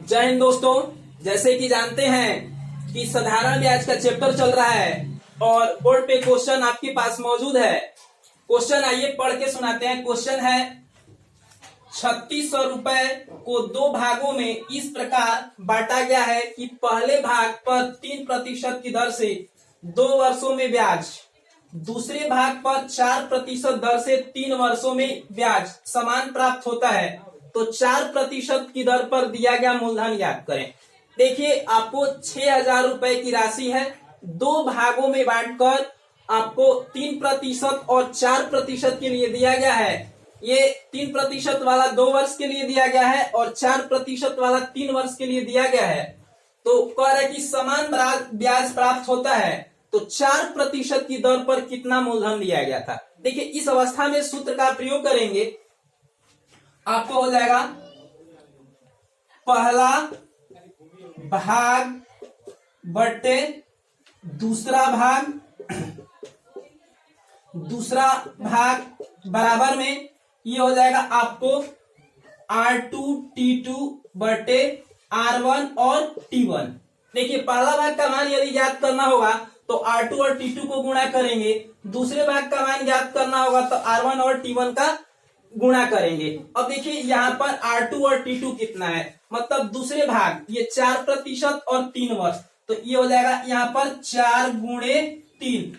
जय हिंद दोस्तों। जैसे कि जानते हैं कि साधारण ब्याज का चैप्टर चल रहा है और बोर्ड पे क्वेश्चन आपके पास मौजूद है। क्वेश्चन आइए पढ़ के सुनाते हैं। क्वेश्चन है 3600 रुपए को दो भागों में इस प्रकार बांटा गया है कि पहले भाग पर 3% की दर से 2 वर्षों में ब्याज, दूसरे भाग पर 4% दर से 3 वर्षों में ब्याज समान प्राप्त होता है। तो 4% की दर पर दिया गया मूलधन ज्ञात करें। देखिए, आपको 6000 रुपए की राशि है, दो भागों में बांटकर आपको 3% और 4% के लिए दिया गया है। ये 3% वाला 2 वर्ष के लिए दिया गया है और 4% वाला 3 वर्ष के लिए दिया गया है। तो कह रहा है कि समान ब्याज प्राप्त होता है। तो 4% की दर पर कितना मूलधन दिया गया था। देखिए, इस अवस्था में सूत्र का प्रयोग करेंगे, आपको हो जाएगा पहला भाग बटे दूसरा भाग, दूसरा भाग बराबर में ये हो जाएगा आपको R2T2 बटे R1 और T1। देखिए, पहला भाग का मान यदि ज्ञात करना होगा तो R2 और T2 को गुणा करेंगे, दूसरे भाग का मान ज्ञात करना होगा तो R1 और T1 का गुणा करेंगे। अब देखिए, यहाँ पर R2 और T2 कितना है, मतलब दूसरे भाग ये 4% और 3 वर्ष, तो ये हो जाएगा यहाँ पर 4 गुणे 3।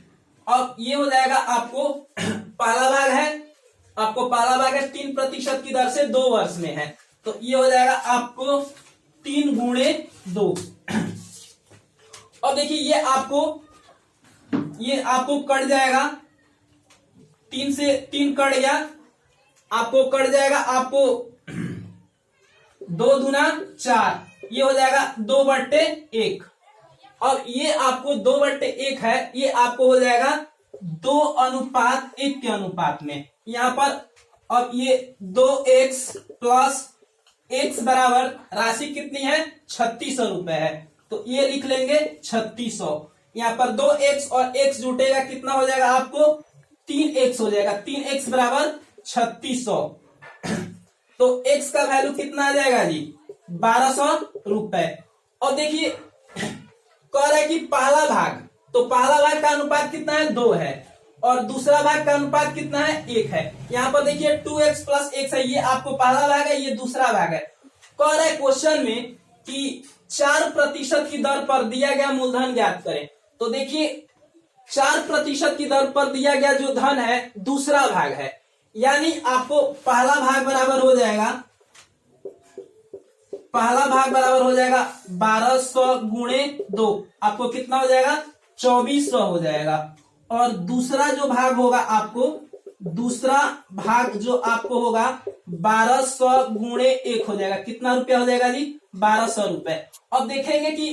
अब ये हो जाएगा आपको पहला भाग है, आपको पहला भाग है 3% की दर से 2 वर्ष में है, तो ये हो जाएगा आपको 3 गुणे 2। अब देखिए, ये आपको कट जाएगा, 3 से 3 कट गया, आपको कट जाएगा आपको 2 दूना 4, ये हो जाएगा 2/1। और ये आपको 2/1 है, ये आपको हो जाएगा 2:1 के अनुपात में। यहाँ पर अब ये 2x प्लस x बराबर राशि कितनी है, 3600 रुपए है, तो ये लिख लेंगे 3600। यहाँ पर 2x और x जुटेगा, कितना हो जाएगा आपको 3x हो जाएगा, 3x बराबर 3600। तो x का वैल्यू कितना आ जाएगा जी, 1200 रुपए। और देखिए, कह रहा है कि पहला भाग, तो पहला भाग का अनुपात कितना है, 2 है, और दूसरा भाग का अनुपात कितना है, 1 है। यहाँ पर देखिए 2x प्लस x है, ये आपको पहला भाग है, ये दूसरा भाग है। कह रहा है क्वेश्चन में कि 4% की दर पर दिया गया मूलधन ज्ञात करें। तो देखिए, 4% की दर पर दिया गया जो धन है दूसरा भाग है, यानी आपको पहला भाग बराबर हो जाएगा, पहला भाग बराबर हो जाएगा 1200 गुणे 2, आपको कितना हो जाएगा 2400 हो जाएगा। और दूसरा जो भाग होगा आपको, दूसरा भाग जो आपको होगा 1200 गुणे 1 हो जाएगा, कितना रुपया हो जाएगा जी, 1200 रुपए। अब देखेंगे कि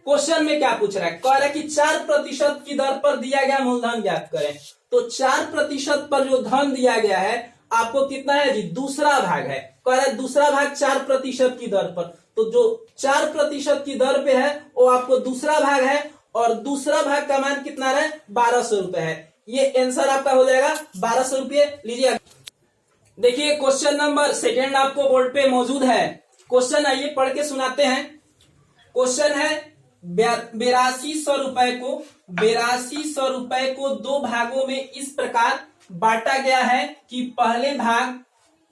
क्वेश्चन में क्या पूछ रहा है। कह रहा है कि 4% की दर पर दिया गया मूलधन ज्ञात करें। तो 4% पर जो धन दिया गया है आपको कितना है जी, दूसरा भाग है। कह रहा है दूसरा भाग 4% की दर पर, तो जो 4% की दर पे है वो आपको दूसरा भाग है, और दूसरा भाग का मान कितना है, 1200 रुपए है। ये आंसर आपका हो जाएगा 1200 रुपये। लीजिए, देखिए क्वेश्चन नंबर 2 आपको बोर्ड पे मौजूद है। क्वेश्चन आइए पढ़ के सुनाते हैं। क्वेश्चन है 8200 रुपए को दो भागों में इस प्रकार बांटा गया है कि पहले भाग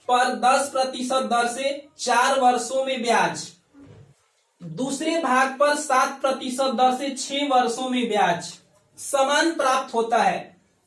पर 10% दर से 4 वर्षों में ब्याज, दूसरे भाग पर 7% दर से 6 वर्षों में ब्याज समान प्राप्त होता है।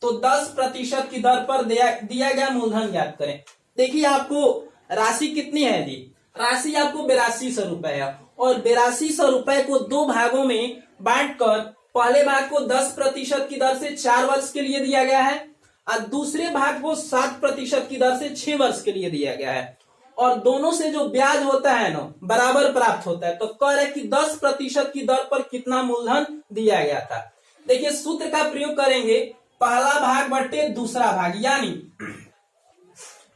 तो 10% की दर पर दिया गया मूलधन ज्ञात करें। देखिए, आपको राशि कितनी है जी, राशि आपको 8200 रुपए है, और 8200 रुपए को दो भागों में बांटकर पहले भाग को 10% की दर से 4 वर्ष के लिए दिया गया है, और दूसरे भाग को 7% की दर से 6 वर्ष के लिए दिया गया है, और दोनों से जो ब्याज होता है ना बराबर प्राप्त होता है। तो कह रहे कि 10% की दर पर कितना मूलधन दिया गया था। देखिए, सूत्र का प्रयोग करेंगे, पहला भाग बटे दूसरा भाग, यानी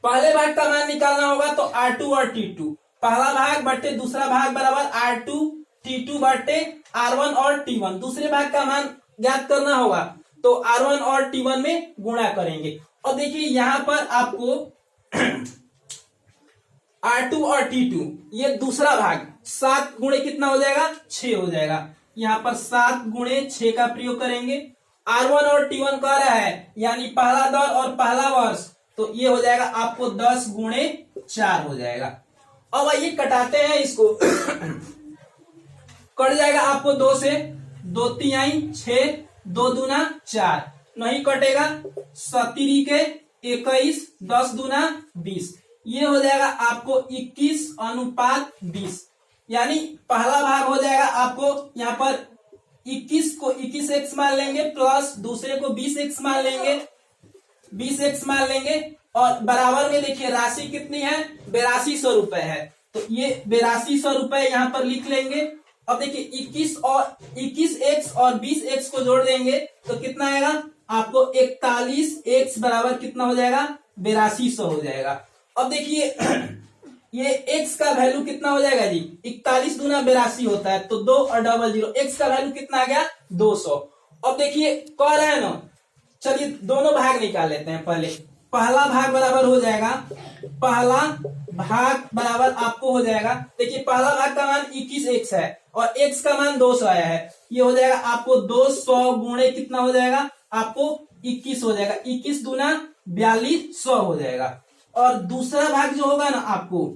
पहले भाग का मान निकालना होगा तो R2 और T2, पहला भाग बटे दूसरा भाग बराबर R2 T2 बटे R1 और T1, दूसरे भाग का मान ज्ञात करना होगा तो R1 और T1 में गुणा करेंगे। और देखिए, यहां पर आपको R2 और T2, ये दूसरा भाग 7 गुणे कितना हो जाएगा 6 हो जाएगा। यहाँ पर 7 गुणे 6 का प्रयोग करेंगे। R1 और T1 कह रहा है यानी पहला दौर और पहला वर्ष, तो ये हो जाएगा आपको 10 गुणे 4 हो जाएगा। अब आइए कटाते हैं इसको कट जाएगा आपको 2 से, 2 तिहाई 6, 2 दूना 4, नहीं कटेगा 7 के 21, 10 दूना 20, ये हो जाएगा आपको 21:20, यानी पहला भाग हो जाएगा आपको यहाँ पर 21 को 21x मान लेंगे प्लस दूसरे को 20x मान लेंगे, 20x मान लेंगे और बराबर में देखिए राशि कितनी है 8200 रुपए है, तो ये 8200 रुपए यहाँ पर लिख लेंगे। अब देखिए 21x और 20x को जोड़ देंगे तो कितना आएगा आपको 41x बराबर कितना हो जाएगा 8200 हो जाएगा। अब देखिए ये x का वैल्यू कितना हो जाएगा जी 41 दूना 82 होता है, तो 2 और 00, x का वैल्यू कितना आ गया 200। अब देखिए कह रहा है ना, चलिए दोनों भाग निकाल लेते हैं। पहला भाग बराबर हो जाएगा, पहला भाग बराबर आपको हो जाएगा, देखिए पहला भाग का मान 21x है और x का मान 200 आया है, ये हो जाएगा आपको 200 गुणे कितना हो जाएगा आपको 21 हो जाएगा, 21 दूना 4200 हो जाएगा। और दूसरा भाग जो होगा ना आपको,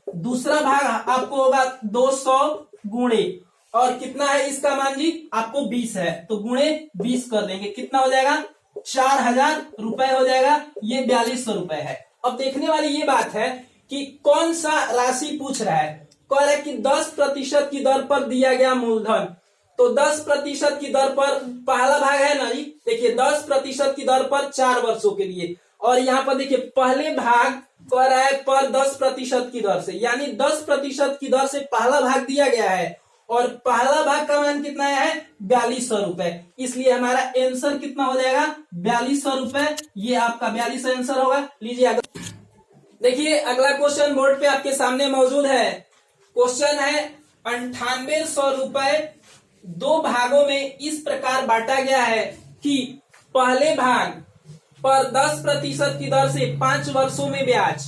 दूसरा भाग आपको होगा 200 गुणे और कितना है इसका मान जी आपको 20 है, तो गुणे 20 कर देंगे, कितना हो जाएगा 4000 रुपए हो जाएगा, ये 4200 रुपए है। अब देखने वाली ये बात है कि कौन सा राशि पूछ रहा है, कह रहा है कि 10% की दर पर दिया गया मूलधन, तो 10% की दर पर पहला भाग है ना जी, देखिए 10% की दर पर 4 वर्षों के लिए, और यहाँ पर देखिए पहले भाग कह रहा है पर 10% की दर से, यानी 10% की दर से पहला भाग दिया गया है और पहला भाग का मान कितना है 4200 रुपए, इसलिए हमारा आंसर कितना हो जाएगा 4200 रुपए, ये आपका 4200 आंसर होगा। लीजिए देखिए अगला क्वेश्चन बोर्ड पे आपके सामने मौजूद है। क्वेश्चन है 9800 रुपए दो भागों में इस प्रकार बांटा गया है कि पहले भाग पर 10% की दर से 5 वर्षों में ब्याज,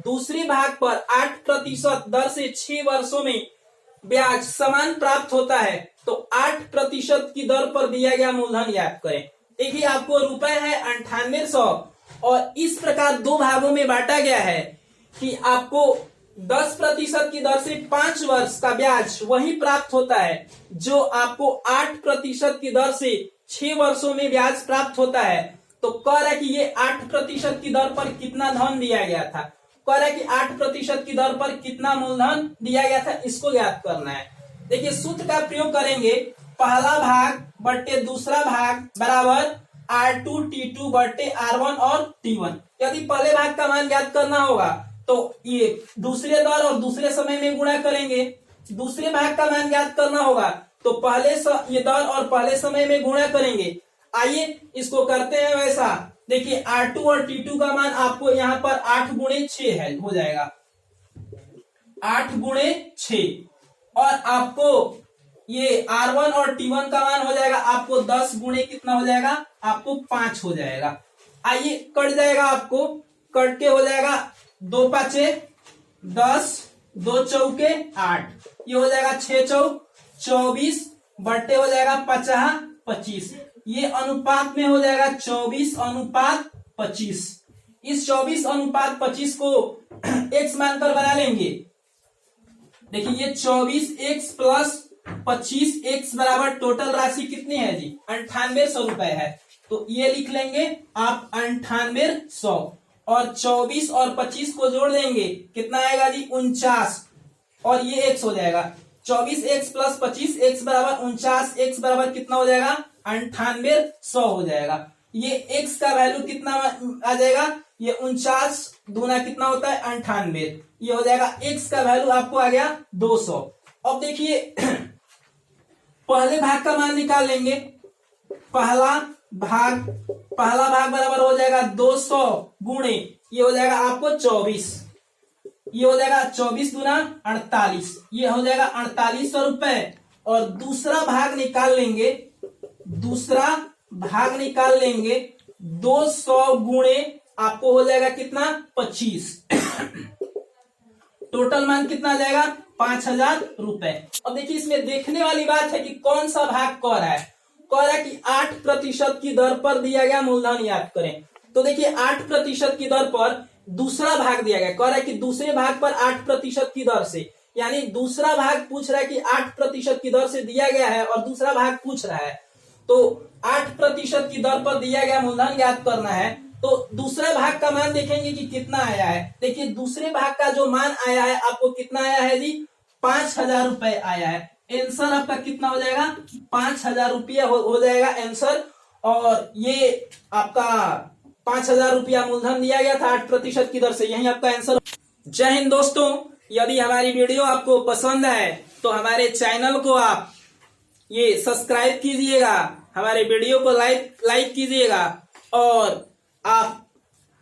दूसरे भाग पर 8% दर से 6 वर्षों में ब्याज समान प्राप्त होता है, तो 8% की दर पर दिया गया मूलधन ज्ञात करें। देखिए आपको रुपए है 9800 और इस प्रकार दो भागों में बांटा गया है कि आपको 10% की दर से 5 वर्ष का ब्याज वही प्राप्त होता है जो आपको 8% की दर से 6 वर्षों में ब्याज प्राप्त होता है। तो कह रहा है कि ये 8% की दर पर कितना धन दिया गया था, कह रहा है कि 8% की दर पर कितना मूलधन दिया गया था, इसको ज्ञात करना है। देखिए सूत्र का प्रयोग करेंगे, पहला भाग बट्टे दूसरा भाग बराबर R2 T2 बट्टे R1 और T1। यदि पहले भाग का मान ज्ञात करना होगा तो ये दूसरे दौर और दूसरे समय में गुणा करेंगे, दूसरे भाग का मान ज्ञात करना होगा तो पहले ये दौर और पहले समय में गुणा करेंगे। आइए इसको करते हैं वैसा। देखिए R2 और T2 का मान आपको यहाँ पर 8 गुणे 6 है, हो जाएगा 8 गुणे 6 और आपको ये R1 और T1 का मान हो जाएगा आपको 10 गुणे कितना हो जाएगा आपको 5 हो जाएगा। आइए कट जाएगा, आपको कट के हो जाएगा 2 5 10, 2 चौके 8, ये हो जाएगा 6 चौक 24 बट्टे हो जाएगा 50 25, ये अनुपात में हो जाएगा 24:25। इस 24:25 को x मानकर बना लेंगे। देखिए ये 24x प्लस 25x बराबर टोटल राशि कितनी है जी 9800 रुपए है, तो ये लिख लेंगे आप 9800 और 24 और 25 को जोड़ देंगे कितना आएगा जी 49 और ये x हो जाएगा 24x प्लस 25x बराबर 49, x बराबर कितना हो जाएगा 9800 हो जाएगा। ये x का वैल्यू कितना आ जाएगा, ये 49 दूना कितना होता है 98, ये हो जाएगा x का वैल्यू आपको आ गया 200। अब देखिए पहले भाग का मान निकाल लेंगे, पहला भाग बराबर हो जाएगा 200 गुणे ये हो जाएगा आपको 24, ये हो जाएगा 24 दूना 48, ये हो जाएगा 4800 रुपए। और दूसरा भाग निकाल लेंगे, दूसरा भाग निकाल लेंगे 200 गुणे आपको हो जाएगा कितना 25 टोटल मान कितना आ जाएगा 5,000 रुपए। अब देखिए इसमें देखने वाली बात है कि कौन सा भाग कह रहा है, कह रहा है कि 8% की दर पर दिया गया मूलधन याद करें। तो देखिए 8% की दर पर दूसरा भाग दिया गया, कह रहा है कि दूसरे भाग पर 8% की दर से, यानी दूसरा भाग पूछ रहा है कि 8% की दर से दिया गया है और दूसरा भाग पूछ रहा है, तो 8% की दर पर दिया गया मूलधन ज्ञात करना है। तो दूसरे भाग का मान देखेंगे कि कितना आया है। देखिए दूसरे भाग का जो मान आया है आपको कितना आया है जी, 5,000 रुपए आया है। आंसर आपका कितना हो जाएगा, 5,000 रुपया हो जाएगा आंसर। और ये आपका 5,000 रुपया मूलधन दिया गया था 8% की दर से, यही आपका आंसर। जय हिंद दोस्तों, यदि हमारी वीडियो आपको पसंद है तो हमारे चैनल को आप ये सब्सक्राइब कीजिएगा, हमारे वीडियो को लाइक कीजिएगा और आप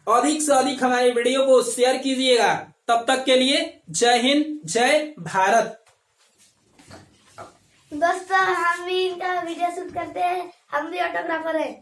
अधिक से अधिक हमारे वीडियो को शेयर कीजिएगा। तब तक के लिए जय हिंद, जय भारत। दोस्तों हम भी इनका वीडियो शूट करते हैं, हम भी ऑटोग्राफर हैं।